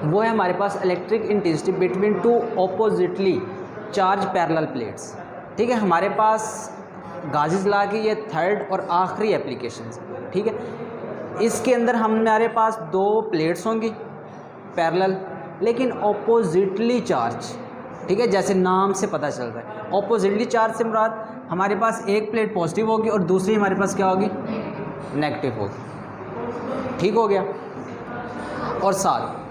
वो है हमारे पास electric intensity between two oppositely charge parallel plates. ठीक है, हमारे पास गाज़ीज़ लॉ की ये थर्ड और आखिरी एप्लीकेशन। ठीक है, इसके अंदर हमारे पास दो प्लेट्स होंगी पैरेलल, लेकिन ऑपोजिटली चार्ज। ठीक है, जैसे नाम से पता चल रहा है ऑपोजिटली चार्ज से मुराद हमारे पास एक प्लेट पॉजिटिव होगी और दूसरी हमारे पास क्या होगी, नेगेटिव होगी। ठीक हो गया। और साथ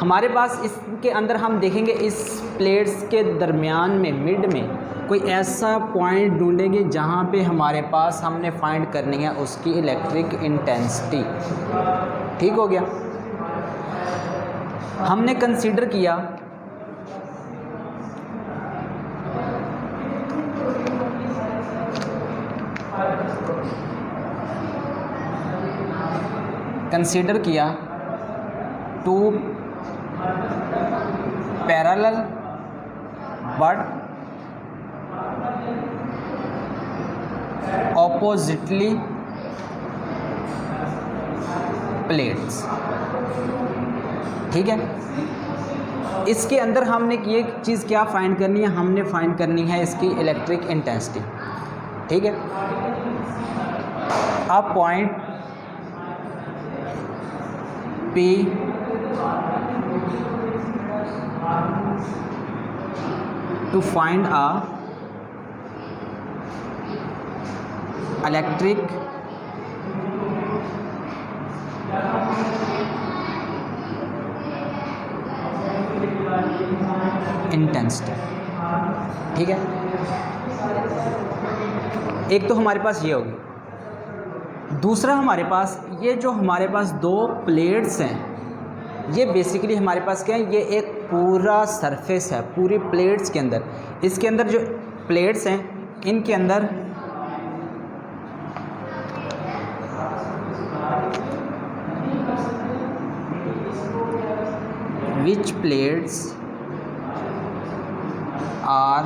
हमारे पास इसके अंदर हम देखेंगे इस प्लेट्स के दरमियान में मिड में कोई ऐसा पॉइंट ढूंढेंगे जहाँ पे हमारे पास हमने फाइंड करनी है उसकी इलेक्ट्रिक इंटेंसिटी। ठीक हो गया। हमने कंसीडर किया two parallel but oppositely plates. ठीक है, इसके अंदर हमने ये चीज़ क्या फाइंड करनी है, हमने फाइंड करनी है इसकी इलेक्ट्रिक इंटेंसिटी। ठीक है, अब point P to find a electric intensity. ठीक है, एक तो हमारे पास ये होगी, दूसरा हमारे पास ये जो हमारे पास दो प्लेट्स हैं, ये बेसिकली हमारे पास क्या है, ये एक पूरा सरफेस है पूरी प्लेट्स के अंदर। इसके अंदर जो प्लेट्स हैं इनके अंदर which plates are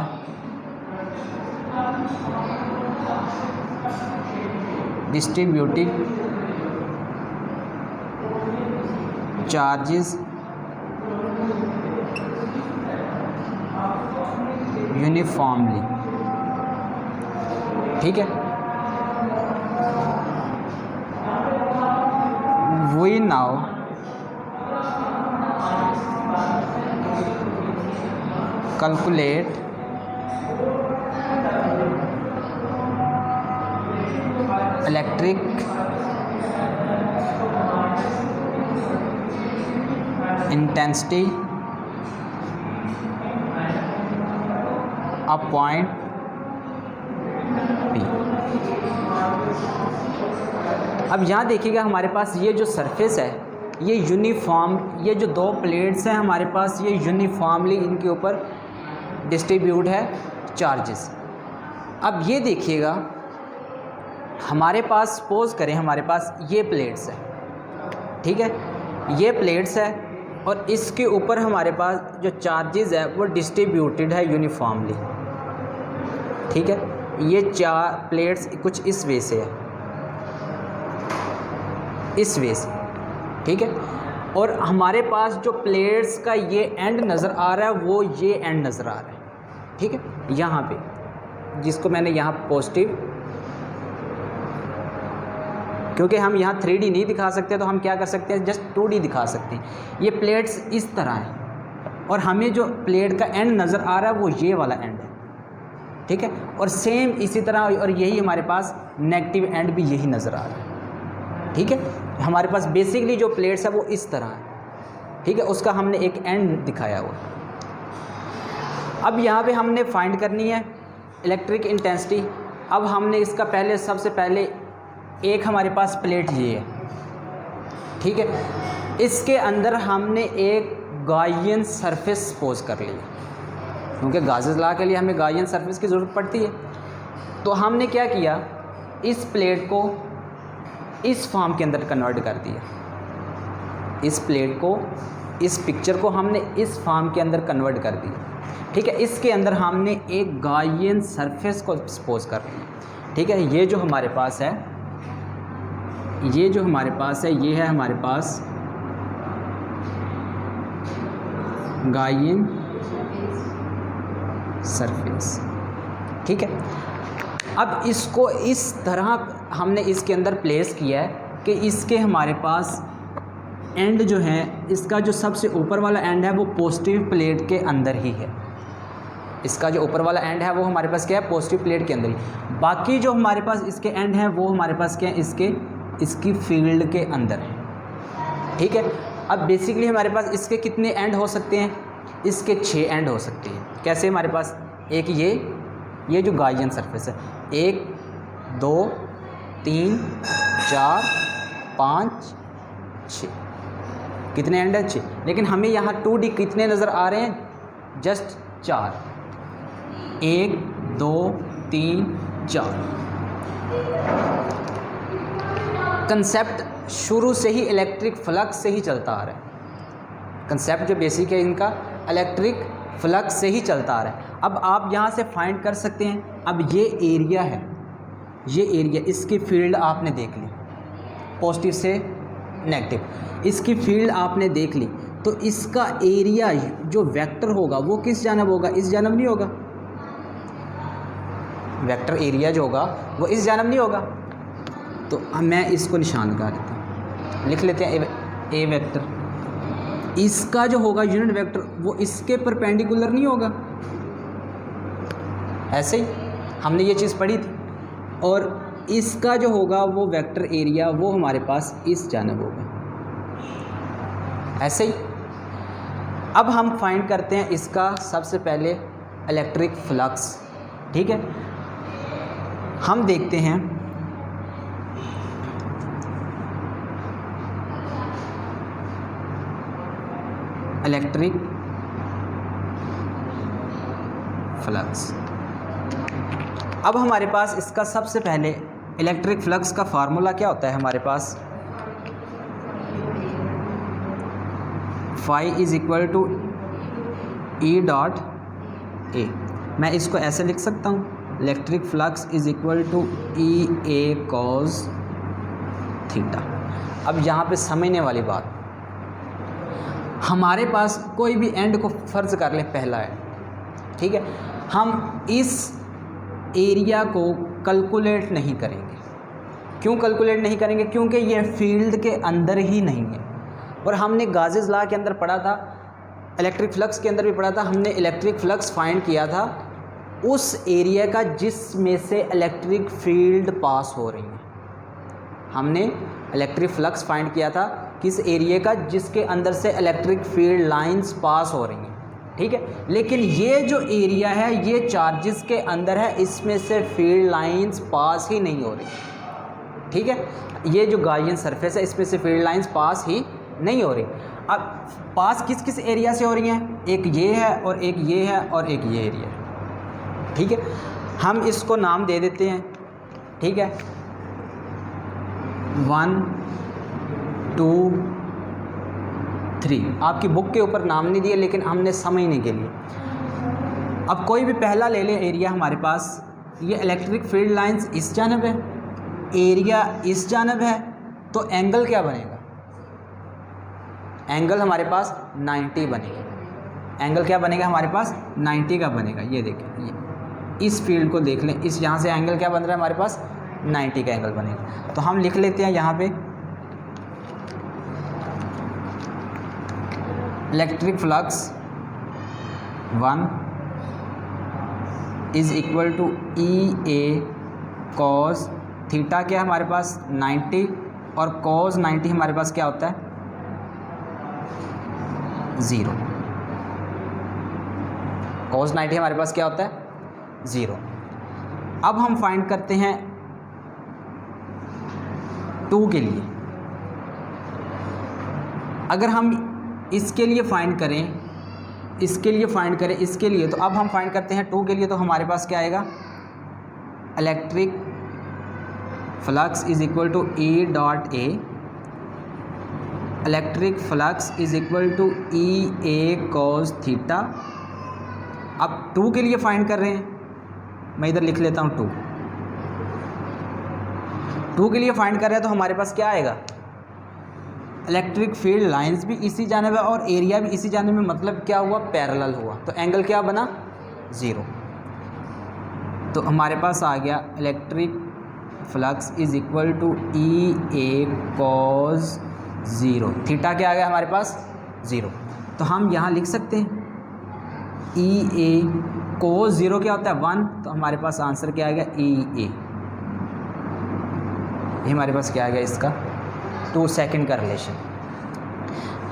distributing charges uniformly। ठीक है, we now calculate electric intensity of point P। अब यहाँ देखिएगा हमारे पास ये जो सरफेस है ये यूनिफॉर्म, ये जो दो प्लेट्स हैं हमारे पास ये यूनिफॉर्मली इनके ऊपर डिस्ट्रीब्यूट है चार्जेस। अब ये देखिएगा हमारे पास सपोज करें हमारे पास ये प्लेट्स है। ठीक है, ये प्लेट्स है और इसके ऊपर हमारे पास जो चार्जेस है वो डिस्ट्रीब्यूटेड है यूनिफॉर्मली। ठीक है, ये चार प्लेट्स कुछ इस वे से है, इस वे से। ठीक है, और हमारे पास जो प्लेट्स का ये एंड नज़र आ रहा है वो ये एंड नज़र आ रहा है। ठीक है, यहाँ पे जिसको मैंने यहाँ पॉजिटिव, क्योंकि हम यहाँ 3D नहीं दिखा सकते तो हम क्या कर सकते हैं, जस्ट 2D दिखा सकते हैं। ये प्लेट्स इस तरह हैं और हमें जो प्लेट का एंड नज़र आ रहा है वो ये वाला एंड है। ठीक है, और सेम इसी तरह और यही हमारे पास नेगेटिव एंड भी यही नज़र आ रहा है। ठीक है, हमारे पास बेसिकली जो प्लेट्स है वो इस तरह है। ठीक है, उसका हमने एक एंड दिखाया हुआ। अब यहाँ पे हमने फाइंड करनी है इलेक्ट्रिक इंटेंसिटी। अब हमने इसका पहले सबसे पहले एक हमारे पास प्लेट ये है। ठीक है, इसके अंदर हमने एक गायन सरफेस सपोज कर लिया, क्योंकि गाज़ीज़ लॉ के लिए हमें गायन सरफेस की ज़रूरत पड़ती है। तो हमने क्या किया, इस प्लेट को इस फॉर्म के अंदर कन्वर्ट कर दिया। इस प्लेट को, इस पिक्चर को हमने इस फॉर्म के अंदर कन्वर्ट कर दिया। ठीक है, इसके अंदर हमने एक गायन सरफेस को सपोज कर लिया। ठीक है, ये जो हमारे पास है, ये जो हमारे पास है, ये है हमारे पास गायन सरफेस। ठीक है, अब इसको इस तरह हमने इसके अंदर प्लेस किया है कि इसके हमारे पास एंड जो है, इसका जो सबसे ऊपर वाला एंड है वो पॉजिटिव प्लेट के अंदर ही है। इसका जो ऊपर वाला एंड है वो हमारे पास क्या है, पॉजिटिव प्लेट के अंदर ही। बाकी जो हमारे पास इसके एंड हैं वो हमारे पास क्या है, इसकी फील्ड के अंदर है। ठीक है, अब बेसिकली हमारे पास इसके कितने एंड हो सकते हैं, इसके 6 एंड हो सकते हैं। कैसे, हमारे पास एक ये जो गायन सरफेस है, 1 2 3 4 5 6, कितने एंड है, 6। लेकिन हमें यहाँ 2D कितने नज़र आ रहे हैं, जस्ट 4, 1 2 3 4। कंसेप्ट शुरू से ही इलेक्ट्रिक फ्लक्स से ही चलता आ रहा है। कंसेप्ट जो बेसिक है इनका इलेक्ट्रिक फ्लक्स से ही चलता आ रहा है। अब आप यहाँ से फाइंड कर सकते हैं, अब ये एरिया है, ये एरिया, इसकी फील्ड आपने देख ली, पॉजिटिव से नेगेटिव, इसकी फील्ड आपने देख ली, तो इसका एरिया जो वेक्टर होगा वो किस जानब होगा, इस जानब नहीं होगा। वेक्टर एरिया जो होगा वो इस जानब नहीं होगा। तो मैं इसको निशान लगा देता हूँ, लिख लेते हैं ए वेक्टर। इसका जो होगा यूनिट वेक्टर वो इसके परपेंडिकुलर नहीं होगा। ऐसे ही हमने ये चीज़ पढ़ी थी। और इसका जो होगा वो वेक्टर एरिया वो हमारे पास इस जानब होगा। ऐसे ही अब हम फाइंड करते हैं इसका सबसे पहले इलेक्ट्रिक फ्लक्स। ठीक है, हम देखते हैं इलेक्ट्रिक फ्लक्स। अब हमारे पास इसका सबसे पहले इलेक्ट्रिक फ्लक्स का फार्मूला क्या होता है, हमारे पास phi is equal to E dot A. मैं इसको ऐसे लिख सकता हूँ, electric flux is equal to E A cos theta. अब यहाँ पे समझने वाली बात, हमारे पास कोई भी एंड को फ़र्ज़ कर ले पहला है, ठीक है, हम इस एरिया को कैलकुलेट नहीं करेंगे। क्यों कैलकुलेट नहीं करेंगे, क्योंकि ये फील्ड के अंदर ही नहीं है। और हमने गाज़ेस लॉ के अंदर पढ़ा था, इलेक्ट्रिक फ्लक्स के अंदर भी पढ़ा था, हमने इलेक्ट्रिक फ्लक्स फाइंड किया था उस एरिया का जिसमें से इलेक्ट्रिक फील्ड पास हो रही है। हमने इलेक्ट्रिक फ्लक्स फाइंड किया था किस एरिया का, जिसके अंदर से इलेक्ट्रिक फील्ड लाइंस पास हो रही हैं। ठीक है, लेकिन ये जो एरिया है ये चार्जेस के अंदर है, इसमें से फील्ड लाइंस पास ही नहीं हो रही। ठीक है, ये जो गायन सरफेस है इसमें से फील्ड लाइंस पास ही नहीं हो रही। अब पास किस किस एरिया से हो रही हैं, एक ये है और एक ये है और एक ये एरिया है। ठीक है, हम इसको नाम दे देते हैं। ठीक है, 1 2 3, आपकी बुक के ऊपर नाम नहीं दिए लेकिन हमने समझने के लिए। अब कोई भी पहला ले लें एरिया, हमारे पास ये इलेक्ट्रिक फील्ड लाइंस इस जानब है, एरिया इस जानब है, तो एंगल क्या बनेगा, एंगल हमारे पास 90 बनेगा। एंगल क्या बनेगा हमारे पास, 90 का बनेगा। ये देखें, ये इस फील्ड को देख लें, इस यहाँ से एंगल क्या बन रहा है हमारे पास, 90 का एंगल बनेगा। तो हम लिख लेते हैं यहाँ पे electric flux 1 is equal to E A cos theta, क्या हमारे पास 90, और कॉस 90 हमारे पास क्या होता है 0। कॉस 90 हमारे पास क्या होता है 0। अब हम फाइंड करते हैं 2 के लिए। अगर हम इसके लिए फाइंड करें, इसके लिए फाइंड करें, इसके लिए, तो अब हम फाइंड करते हैं 2 के लिए। तो हमारे पास क्या आएगा, electric flux is equal to E dot A, electric flux is equal to E A cos theta. अब 2 के लिए फाइंड कर रहे हैं, मैं इधर लिख लेता हूँ 2 के लिए फाइंड कर रहे हैं, तो हमारे पास क्या आएगा, इलेक्ट्रिक फील्ड लाइंस भी इसी जानिब है और एरिया भी इसी जानिब में, मतलब क्या हुआ, पैरेलल हुआ, तो एंगल क्या बना, 0। तो हमारे पास आ गया electric flux is equal to E A cos 0, theta क्या आ गया हमारे पास, 0। तो हम यहाँ लिख सकते हैं ई ए कोस 0 क्या होता है, 1, तो हमारे पास आंसर क्या आ गया, ई ए। ये हमारे पास क्या आ गया इसका 2 सेकंड का रिलेशन।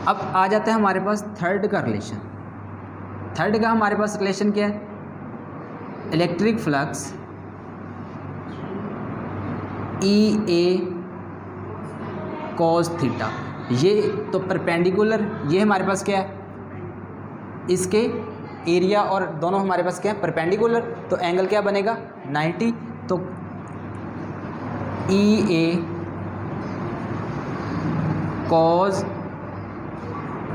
अब आ जाता है हमारे पास थर्ड का रिलेशन। थर्ड का हमारे पास रिलेशन क्या है, electric flux E A cos theta, ये तो परपेंडिकुलर, ये हमारे पास क्या है, इसके एरिया और दोनों हमारे पास क्या है, परपेंडिकुलर, तो एंगल क्या बनेगा, 90। तो ई ए कॉस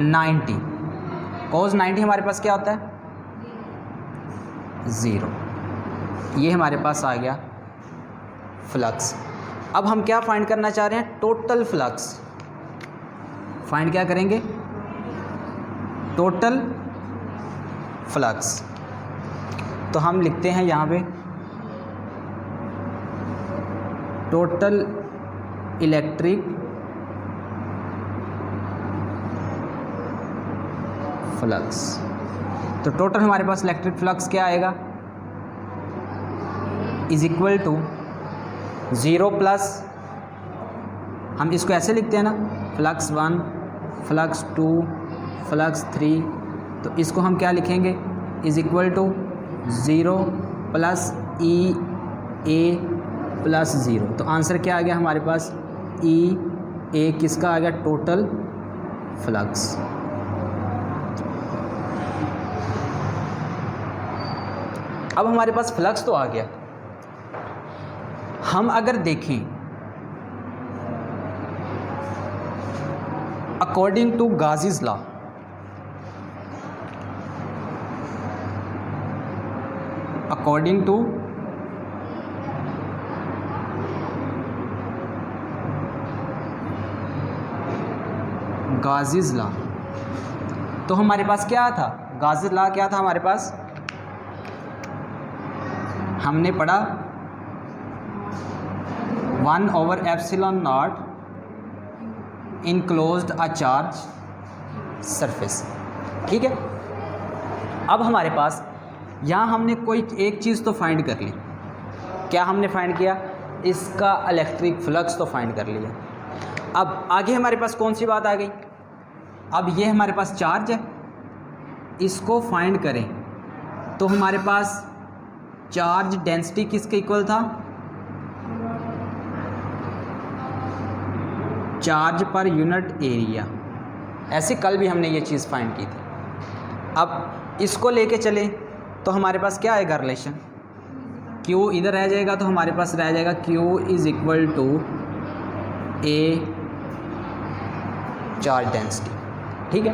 90, कॉस 90 हमारे पास क्या होता है, 0। ये हमारे पास आ गया फ्लक्स। अब हम क्या फाइंड करना चाह रहे हैं, टोटल फ्लक्स फाइंड क्या करेंगे, टोटल फ्लक्स। तो हम लिखते हैं यहाँ पे टोटल इलेक्ट्रिक फ्लक्स। तो टोटल हमारे पास इलेक्ट्रिक फ्लक्स क्या आएगा, इज इक्वल टू 0 प्लस, हम इसको ऐसे लिखते हैं ना, फ्लक्स 1 फ्लक्स 2 फ्लक्स 3, तो इसको हम क्या लिखेंगे, is equal to 0 plus E A plus 0। तो आंसर क्या आ गया हमारे पास, ई ए किसका आ गया, टोटल फ्लक्स। अब हमारे पास फ्लक्स तो आ गया। हम अगर देखें according to Gauss's law, according to Gauss's law, तो हमारे पास क्या था, गाजीज लॉ क्या था हमारे पास, हमने पढ़ा 1/ε0 इनक्लोज्ड अ चार्ज सरफेस। ठीक है, अब हमारे पास यहाँ हमने कोई एक चीज़ तो फाइंड कर ली। क्या हमने फाइंड किया, इसका इलेक्ट्रिक फ्लक्स तो फाइंड कर लिया। अब आगे हमारे पास कौन सी बात आ गई, अब ये हमारे पास चार्ज है, इसको फाइंड करें तो हमारे पास चार्ज डेंसिटी किसके इक्वल था, चार्ज पर यूनिट एरिया। ऐसे कल भी हमने ये चीज़ फाइंड की थी। अब इसको लेके चले तो हमारे पास क्या आएगा रिलेशन, Q इधर रह जाएगा तो हमारे पास रह जाएगा Q is equal to A charge density. ठीक है,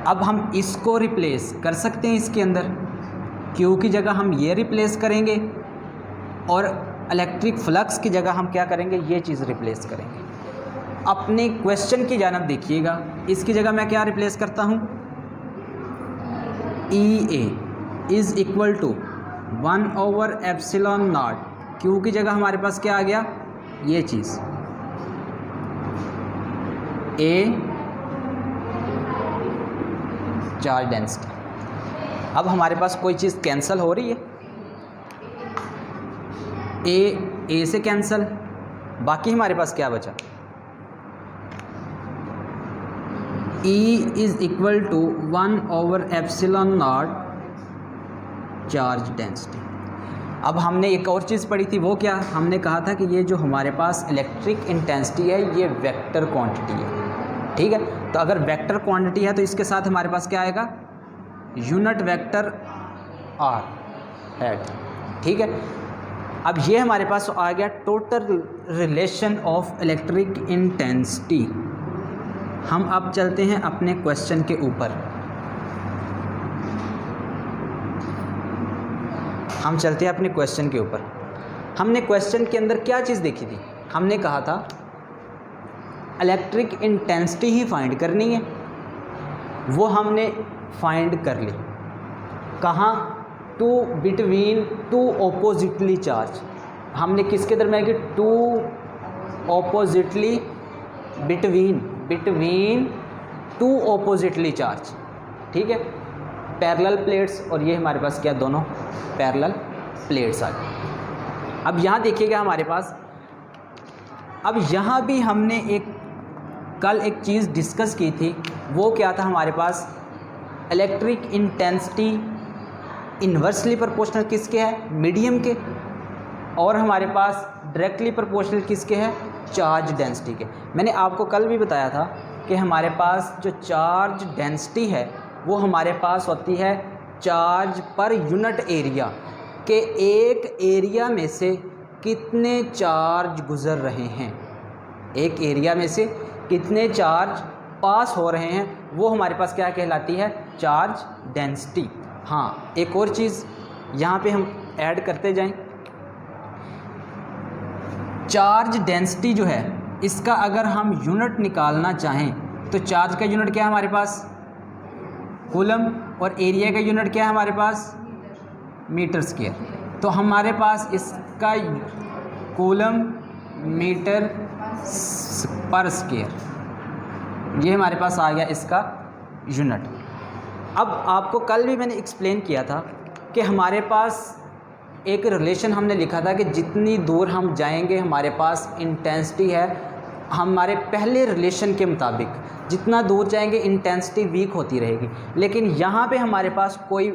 अब हम इसको रिप्लेस कर सकते हैं इसके अंदर, Q की जगह हम ये रिप्लेस करेंगे और इलेक्ट्रिक फ्लक्स की जगह हम क्या करेंगे, ये चीज़ रिप्लेस करेंगे। अपने क्वेश्चन की जानब देखिएगा, इसकी जगह मैं क्या रिप्लेस करता हूँ, E A is equal to 1/ε0, Q की जगह हमारे पास क्या आ गया, ये चीज़ ए चार्ज डेंसिटी। अब हमारे पास कोई चीज़ कैंसिल हो रही है, ए से कैंसिल, बाकी हमारे पास क्या बचा, E is equal to 1/ε0 charge density. अब हमने एक और चीज़ पढ़ी थी, वो क्या, हमने कहा था कि ये जो हमारे पास इलेक्ट्रिक इंटेंसिटी है ये वेक्टर क्वांटिटी है। ठीक है, तो अगर वेक्टर क्वांटिटी है तो इसके साथ हमारे पास क्या आएगा, यूनिट वेक्टर आर हेड। ठीक है, अब ये हमारे पास आ गया total relation of electric intensity. हम अब चलते हैं अपने क्वेश्चन के ऊपर। हम चलते हैं अपने क्वेश्चन के ऊपर। हमने क्वेश्चन के अंदर क्या चीज़ देखी थी, हमने कहा था इलेक्ट्रिक इंटेंसिटी ही फाइंड करनी है, वो हमने फाइंड कर ली। कहाँ? Between two oppositely charge. हमने किसके दरमियान की? Two oppositely, between two oppositely charge, ठीक है, पैरेलल प्लेट्स। और ये हमारे पास क्या, दोनों पैरेलल प्लेट्स आ गए। अब यहाँ देखिएगा हमारे पास, अब यहाँ भी हमने कल एक चीज़ डिस्कस की थी, वो क्या था हमारे पास? इलेक्ट्रिक इंटेंसिटी इन्वर्सली प्रोपोर्शनल किसके है? मीडियम के। और हमारे पास डायरेक्टली प्रोपोर्शनल किसके है? चार्ज डेंसिटी के। मैंने आपको कल भी बताया था कि हमारे पास जो चार्ज डेंसिटी है वो हमारे पास होती है चार्ज पर यूनिट एरिया, के एक एरिया में से कितने चार्ज गुज़र रहे हैं, एक एरिया में से कितने चार्ज पास हो रहे हैं, वो हमारे पास क्या कहलाती है? Charge density. हाँ, एक और चीज़ यहाँ पे हम ऐड करते जाएं, चार्ज डेंसिटी जो है इसका अगर हम यूनिट निकालना चाहें तो चार्ज का यूनिट क्या है हमारे पास? कूलम। और एरिया का यूनिट क्या है हमारे पास? Metre square. तो हमारे पास इसका कूलम मीटर पर स्क्वायर, ये हमारे पास आ गया इसका यूनिट। अब आपको कल भी मैंने एक्सप्लेन किया था कि हमारे पास एक रिलेशन हमने लिखा था कि जितनी दूर हम जाएंगे हमारे पास इंटेंसिटी है, हमारे पहले रिलेशन के मुताबिक जितना दूर जाएंगे इंटेंसिटी वीक होती रहेगी। लेकिन यहाँ पे हमारे पास कोई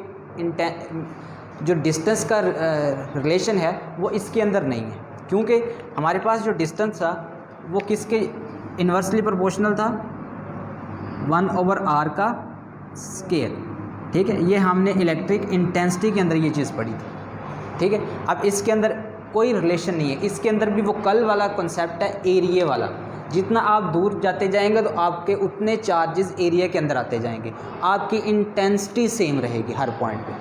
जो डिस्टेंस का रिलेशन है वो इसके अंदर नहीं है, क्योंकि हमारे पास जो डिस्टेंस था वो किसके इन्वर्सली प्रोपोर्शनल था? 1/r का स्केयर, ठीक है। ये हमने इलेक्ट्रिक इंटेंसिटी के अंदर ये चीज़ पढ़ी थी, ठीक है। अब इसके अंदर कोई रिलेशन नहीं है, इसके अंदर भी वो कल वाला कॉन्सेप्ट है एरिया वाला। जितना आप दूर जाते जाएंगे तो आपके उतने चार्जेस एरिया के अंदर आते जाएंगे, आपकी इंटेंसिटी सेम रहेगी हर पॉइंट पे,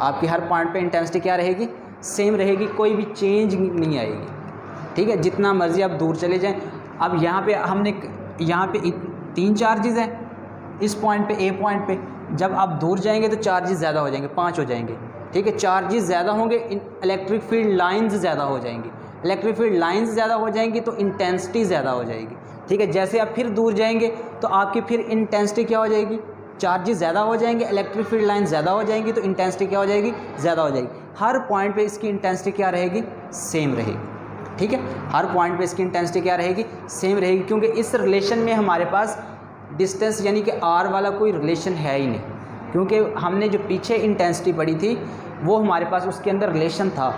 आपकी हर पॉइंट पे इंटेंसिटी क्या रहेगी? सेम रहेगी, कोई भी चेंज नहीं आएगी, ठीक है। जितना मर्ज़ी आप दूर चले जाएं। अब यहाँ पे हमने यहाँ पे 3 चार्जेस हैं इस पॉइंट पे, ए पॉइंट पे। जब आप दूर जाएंगे तो चार्जेस ज़्यादा हो जाएंगे, 5 हो जाएंगे, ठीक है। चार्जेस ज़्यादा होंगे, इलेक्ट्रिक फील्ड लाइंस ज़्यादा हो जाएंगी, इलेक्ट्रिक फील्ड लाइंस ज़्यादा हो जाएंगी तो इंटेंसिटी ज़्यादा हो जाएगी, ठीक है। जैसे आप फिर दूर जाएंगे तो आपकी फिर इंटेंसिटी क्या हो जाएगी? चार्जेस ज़्यादा हो जाएंगे, इलेक्ट्रिक फील्ड लाइन ज़्यादा हो जाएंगी तो इंटेंसिटी क्या हो जाएगी? ज़्यादा हो जाएगी। हर पॉइंट पे इसकी इंटेंसिटी क्या रहेगी? सेम रहेगी, ठीक है। हर पॉइंट पे इसकी इंटेंसिटी क्या रहेगी? सेम रहेगी, क्योंकि इस रिलेशन में हमारे पास डिस्टेंस यानी कि आर वाला कोई रिलेशन है ही नहीं, क्योंकि हमने जो पीछे इंटेंसिटी पढ़ी थी वो हमारे पास उसके अंदर रिलेशन था,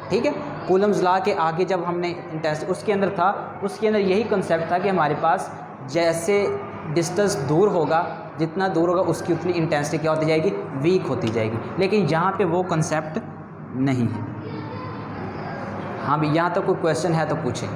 ठीक है। कूलम्स लॉ के आगे जब हमने इंटेंसिटी उसके अंदर था, उसके अंदर यही कंसेप्ट था कि हमारे पास जैसे डिस्टेंस दूर होगा, जितना दूर होगा उसकी उतनी इंटेंसिटी क्या होती जाएगी? वीक होती जाएगी। लेकिन यहाँ पे वो कंसेप्ट नहीं है। हाँ भी, यहाँ तक कोई क्वेश्चन है तो पूछें।